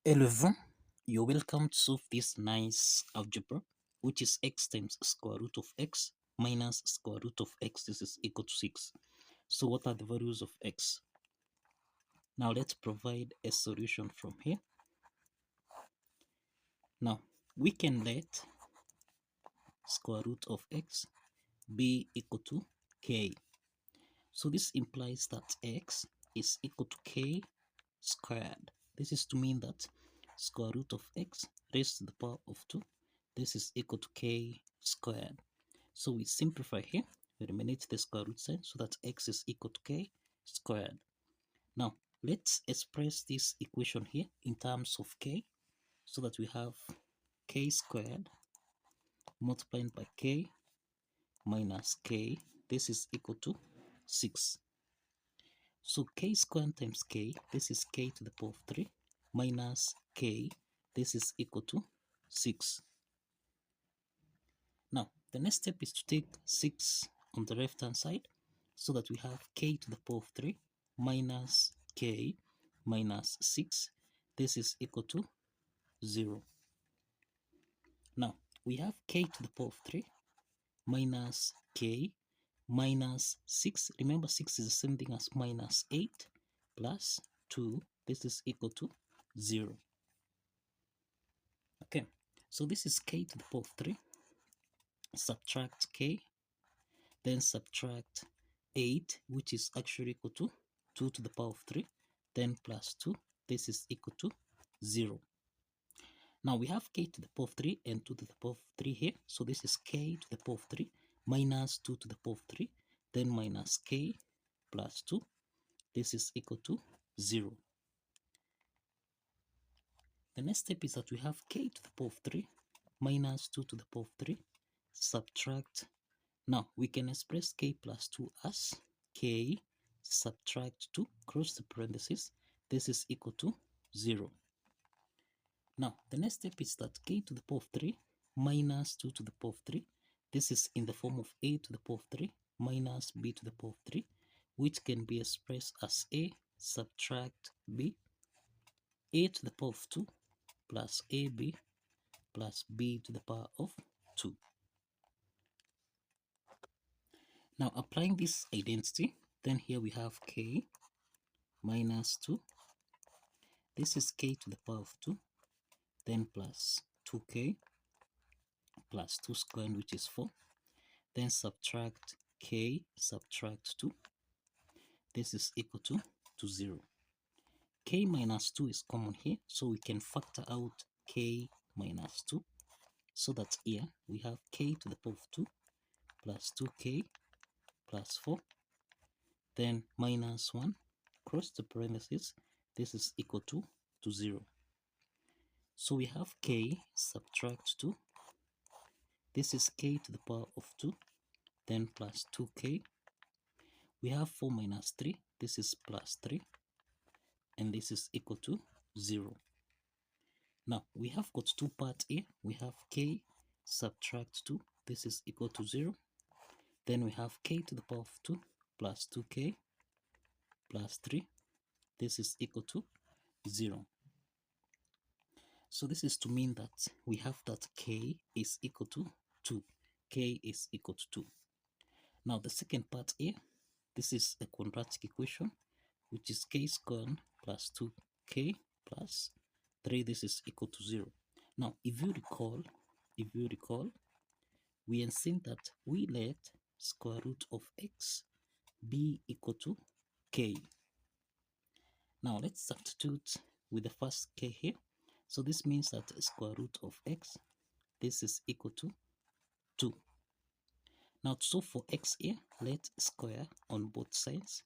Hello everyone, you're welcome to solve this nice algebra, which is x times square root of x minus square root of x. This is equal to 6. So what are the values of x? Now let's provide a solution from here. Now we can let square root of x be equal to k. So this implies that x is equal to k squared. This is to mean that square root of x raised to the power of 2, this is equal to k squared. So we simplify here, we eliminate the square root sign so that x is equal to k squared. Now let's express this equation here in terms of k, so that we have k squared multiplied by k minus k, this is equal to 6. So k squared times k, this is k to the power of 3 minus k, this is equal to 6. Now the next step is to take 6 on the left hand side, so that we have k to the power of 3 minus k minus 6, this is equal to 0. Now we have k to the power of 3 minus k minus 6. Remember, 6 is the same thing as minus 8 plus 2, this is equal to 0. Okay, so this is k to the power of 3, subtract k, then subtract 8, which is actually equal to 2 to the power of 3, then plus 2, this is equal to 0. Now we have k to the power of 3 and 2 to the power of 3 here, so this is k to the power of 3 minus 2 to the power of 3, then minus k plus 2, this is equal to 0. The next step is that we have k to the power of 3 minus 2 to the power of 3, subtract. Now we can express k plus 2 as k subtract 2, close the parenthesis, this is equal to 0. Now the next step is that k to the power of 3 minus 2 to the power of 3, this is in the form of a to the power of 3 minus b to the power of 3, which can be expressed as a subtract b, a to the power of 2 plus ab plus b to the power of 2. Now applying this identity, then here we have k minus 2, this is k to the power of 2, then plus 2k plus 2 squared, which is 4, then subtract k subtract 2, this is equal to 0. K minus 2 is common here, so we can factor out k minus 2, so that here we have k to the power of 2 plus 2k plus 4, then minus 1, cross the parentheses, this is equal to 0. So we have k subtract 2, this is k to the power of 2, then plus 2k. We have 4 minus 3, this is plus 3, and this is equal to 0. Now we have got two parts here. We have k subtract 2, this is equal to 0. Then we have k to the power of 2 plus 2k plus 3, this is equal to 0. So this is to mean that we have that k is equal to 2. K is equal to 2. Now the second part here, this is a quadratic equation, which is k squared plus 2k plus 3, this is equal to 0. Now if you recall, we have seen that we let square root of x be equal to k. Now let's substitute with the first k here. So this means that square root of x, this is equal to 2. Now to solve for x here, let square on both sides,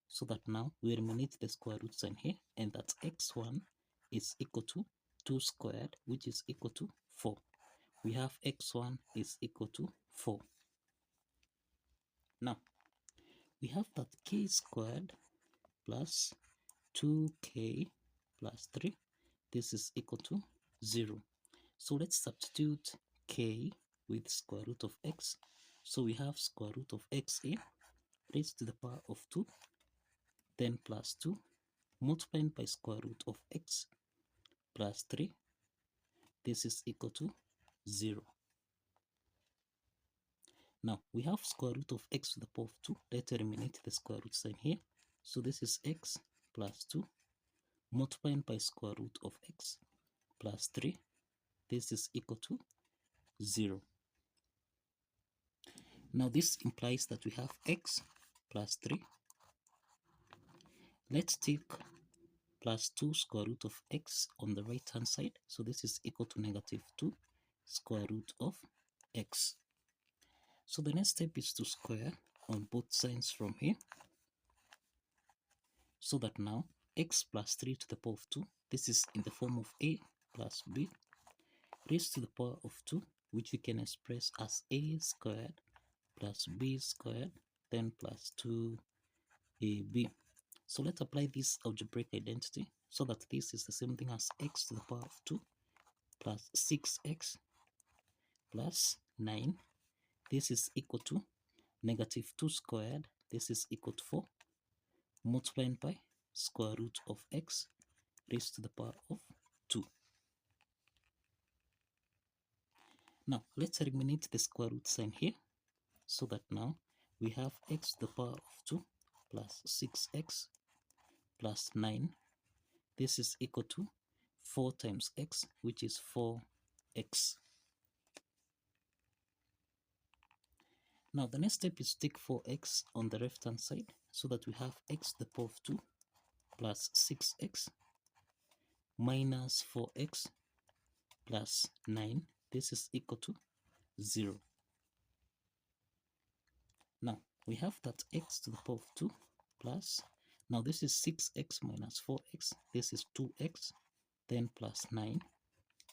so that now we eliminate the square root sign here, and that x1 is equal to 2 squared, which is equal to 4. We have x1 is equal to 4. Now we have that k squared plus 2k plus 3, this is equal to 0. So let's substitute k with square root of x. So we have square root of x here raised to the power of 2, then plus 2 multiplied by square root of x, plus 3. This is equal to 0. Now we have square root of x to the power of 2. Let's eliminate the square root sign here. So this is x plus 2 multiplied by square root of x plus 3. This is equal to 0. Now this implies that we have x plus 3. Let's take plus 2 square root of x on the right hand side. So this is equal to negative 2 square root of x. So the next step is to square on both sides from here. So that now x plus 3 to the power of 2, this is in the form of a plus b raised to the power of 2, which we can express as a squared plus b squared, then plus 2ab. So let's apply this algebraic identity so that this is the same thing as x to the power of 2 plus 6x plus 9. This is equal to negative 2 squared. This is equal to 4 multiplied by square root of x raised to the power of 2. Now let's eliminate the square root sign here so that now we have x to the power of 2 plus 6x plus 9. This is equal to 4 times x, which is 4x. Now the next step is to take 4x on the left hand side so that we have x to the power of 2 plus 6x minus 4x plus 9. This is equal to 0. Now we have that x to the power of 2 plus, now this is 6x minus 4x, this is 2x, then plus 9.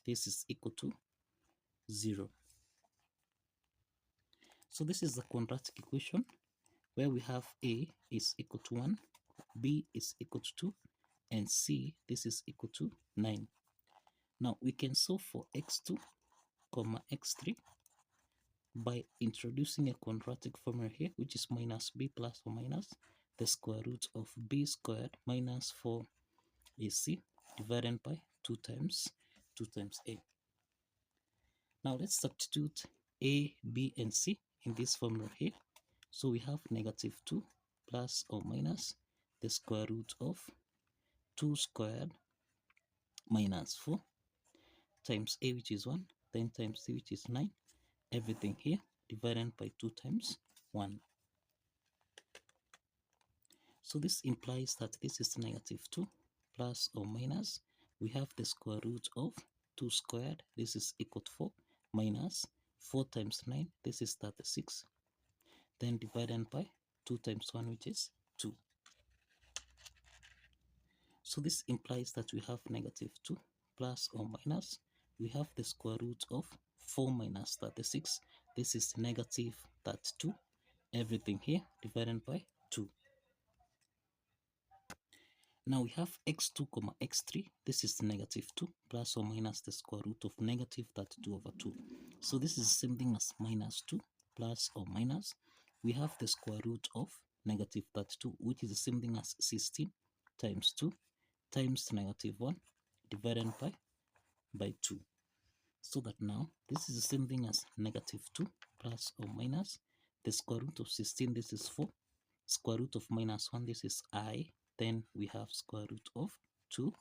This is equal to 0. So this is the quadratic equation where we have a is equal to 1, b is equal to 2, and c, this is equal to 9. Now we can solve for x2, x3 by introducing a quadratic formula here, which is minus b plus or minus the square root of b squared minus 4ac divided by 2 times a. Now let's substitute a, b, and c in this formula here. So we have negative 2 plus or minus the square root of 2 squared minus 4 times a, which is 1, then times c, which is 9, everything here divided by 2 times 1. So this implies that this is negative 2 plus or minus, we have the square root of 2 squared, this is equal to 4, minus 4 times 9, this is 36, then divided by 2 times 1, which is 2. So this implies that we have negative 2 plus or minus, we have the square root of 4 minus 36, this is negative 32, everything here divided by 2. Now we have x2, x3, this is negative 2 plus or minus the square root of negative 32 over 2. So this is the same thing as minus 2 plus or minus, we have the square root of negative 32, which is the same thing as 16 times 2 times negative 1 divided by 2. So that now this is the same thing as negative 2 plus or minus the square root of 16, this is 4, square root of minus 1, this is I, then we have square root of 2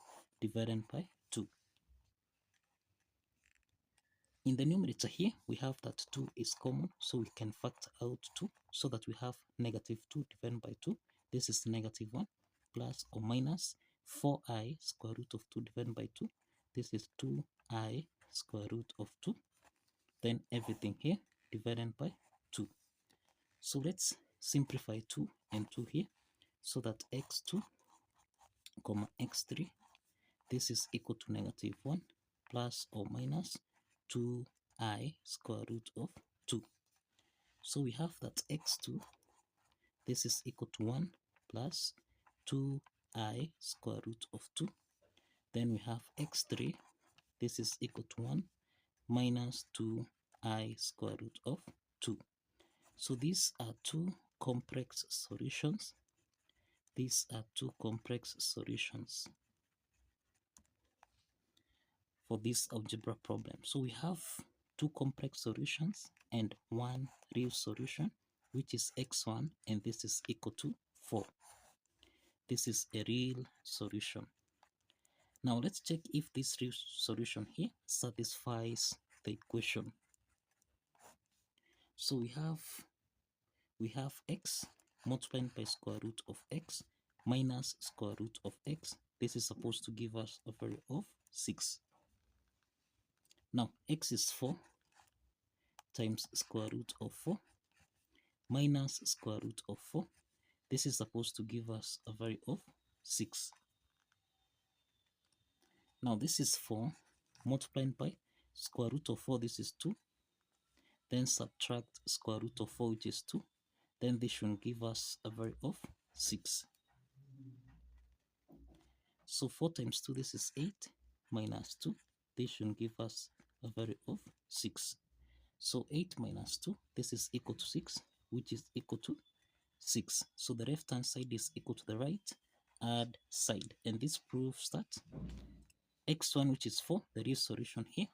divided by 2. In the numerator here, we have that 2 is common, so we can factor out 2, so that we have negative 2 divided by 2. This is negative 1 plus or minus 4i square root of 2 divided by 2. This is 2i square root of 2. Then everything here divided by 2. So let's simplify 2 and 2 here, so that x2, x3, this is equal to negative 1 plus or minus 2i square root of 2. So we have that x2, this is equal to 1 plus 2i square root of 2. Then we have x3, this is equal to 1 minus 2i square root of 2. So these are two complex solutions. These are two complex solutions. for this algebra problem. So we have two complex solutions and one real solution, which is x1, and this is equal to 4. This is a real solution. Now let's check if this real solution here satisfies the equation. So we have x multiplied by square root of x minus square root of x. This is supposed to give us a value of 6. Now x is 4 times square root of 4 minus square root of 4. This is supposed to give us a value of 6. Now this is 4 multiplied by square root of 4, this is 2. Then subtract square root of 4, which is 2. Then this should give us a value of 6. So 4 times 2, this is 8, minus 2. This should give us a value of 6. So 8 minus 2, this is equal to 6, which is equal to 6. So the left hand side is equal to the right hand side. And this proves that x1, which is 4, the real solution here,